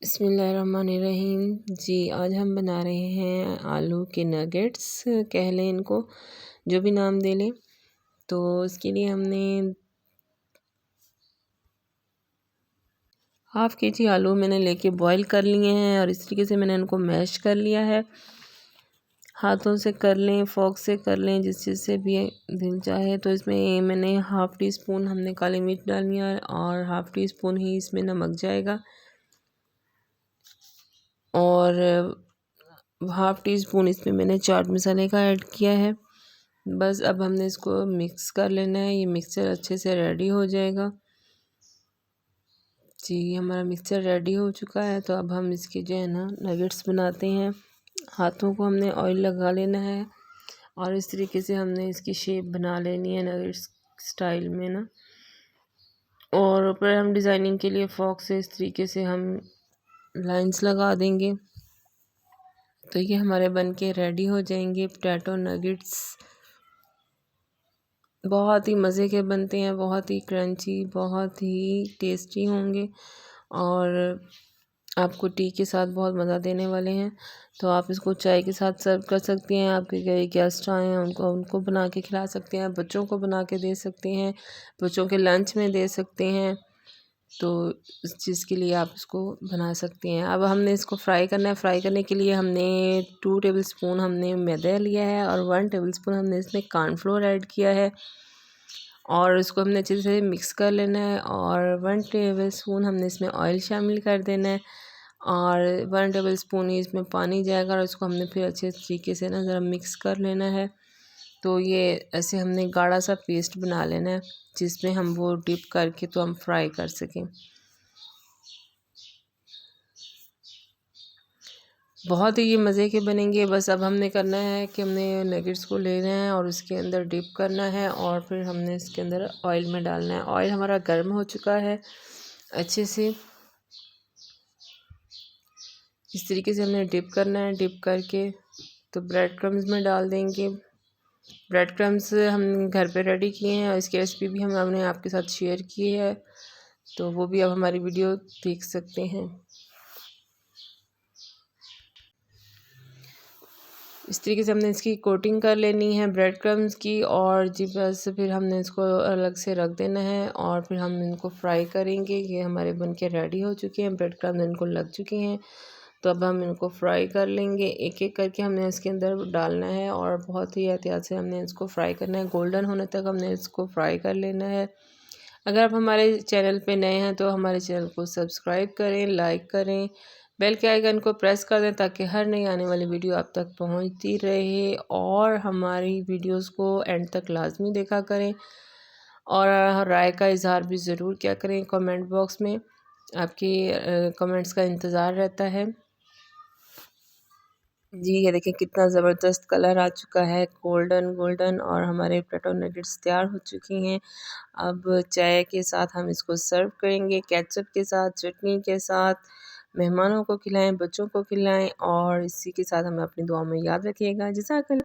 बिस्मिल्लाहिर्रहमानिर्रहीम जी। आज हम बना रहे हैं आलू के नगेट्स, कह लें इनको, जो भी नाम दे लें। तो इसके लिए हमने हाफ़ केजी आलू मैंने लेके बॉईल कर लिए हैं और इस तरीके से मैंने इनको मैश कर लिया है। हाथों से कर लें, फ़ोर्क से कर लें, जिस चीज़ से भी दिल चाहे। तो इसमें मैंने हाफ़ टी स्पून हमने काली मिर्च डालनी है और हाफ़ टी स्पून ही इसमें नमक जाएगा और हाफ़ टी स्पून इसमें मैंने चाट मसाले का ऐड किया है। बस अब हमने इसको मिक्स कर लेना है। ये मिक्सचर अच्छे से रेडी हो जाएगा जी। हमारा मिक्सचर रेडी हो चुका है। तो अब हम इसके जो है ना नगेट्स बनाते हैं। हाथों को हमने ऑयल लगा लेना है और इस तरीके से हमने इसकी शेप बना लेनी है नगेट्स स्टाइल में ना। और ऊपर हम डिज़ाइनिंग के लिए फ़ोर्क से इस तरीके से हम लाइंस लगा देंगे। तो ये हमारे बन के रेडी हो जाएंगे पोटैटो नगेट्स। बहुत ही मज़े के बनते हैं, बहुत ही क्रंची, बहुत ही टेस्टी होंगे और आपको टी के साथ बहुत मज़ा देने वाले हैं। तो आप इसको चाय के साथ सर्व कर सकती हैं। आपके घर गेस्ट आए हैं उनको बना के खिला सकते हैं, बच्चों को बना के दे सकते हैं, बच्चों के लंच में दे सकते हैं। तो इस चीज़ के लिए आप इसको बना सकते हैं। अब हमने इसको फ्राई करना है। फ्राई करने के लिए हमने 2 टेबलस्पून हमने मैदा लिया है और 1 टेबलस्पून हमने इसमें कॉर्नफ्लोर ऐड किया है और इसको हमने अच्छे से मिक्स कर लेना है और 1 टेबलस्पून हमने इसमें ऑयल शामिल कर देना है और 1 टेबलस्पून ही इसमें पानी जाएगा और इसको हमने फिर अच्छे तरीके से ना ज़रा मिक्स कर लेना है। तो ये ऐसे हमने गाढ़ा सा पेस्ट बना लेना है जिसमें हम वो डिप करके तो हम फ्राई कर सकें। बहुत ही ये मज़े के बनेंगे। बस अब हमने करना है कि हमने नगेट्स को लेना है और उसके अंदर डिप करना है और फिर हमने इसके अंदर ऑयल में डालना है। ऑयल हमारा गर्म हो चुका है अच्छे से। इस तरीके से हमने डिप करना है। डिप करके तो ब्रेड क्रम्स में डाल देंगे। ब्रेड क्रम्स हम घर पे रेडी किए हैं और इसकी रेसिपी भी हमने आपके साथ शेयर की है, तो वो भी आप हमारी वीडियो देख सकते हैं। इस तरीके से हमने इसकी कोटिंग कर लेनी है ब्रेड क्रम्स की और जी बस फिर हमने इसको अलग से रख देना है और फिर हम इनको फ्राई करेंगे। ये हमारे बन के रेडी हो चुके हैं, ब्रेड क्रम्स इनको लग चुके हैं। तो अब हम इनको फ्राई कर लेंगे, एक एक करके हमने इसके अंदर डालना है और बहुत ही एहतियात से हमने इसको फ्राई करना है। गोल्डन होने तक हमने इसको फ्राई कर लेना है। अगर आप हमारे चैनल पे नए हैं तो हमारे चैनल को सब्सक्राइब करें, लाइक करें, बेल के आइकन को प्रेस कर दें ताकि हर नई आने वाली वीडियो आप तक पहुंचती रहे। और हमारी वीडियोस को एंड तक लाजमी देखा करें और राय का इजहार भी ज़रूर किया करें कमेंट बॉक्स में। आपकी कमेंट्स का इंतज़ार रहता है जी। ये देखिए कितना ज़बरदस्त कलर आ चुका है, गोल्डन गोल्डन, और हमारे पोटैटो नगेट्स तैयार हो चुकी हैं। अब चाय के साथ हम इसको सर्व करेंगे, केचप के साथ, चटनी के साथ। मेहमानों को खिलाएं, बच्चों को खिलाएं और इसी के साथ हमें अपनी दुआ में याद रखिएगा। जज़ाकल्लाह।